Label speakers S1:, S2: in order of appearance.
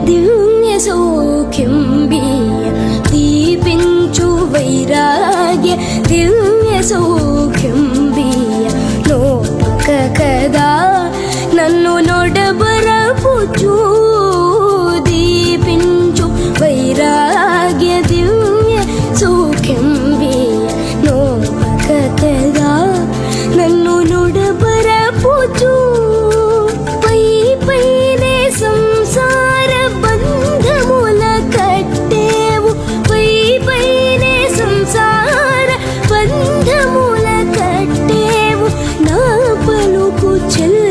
S1: దివ్య సౌఖ్యం బియ్య దీపించు వైరాగ్య దివ్య సౌఖ్యం బియ్య నోపక కదా నన్ను నొడబరపుచు దీపించు వైరాగ్య దివ్య సౌఖ్యం బియ్య నోపక కదా నన్ను నొడబరపుచు పై పైనే సంసార బంధముల కట్టేవు పై పైనే సంసార బంధముల కట్టేవు నా పలుకు చెల్ల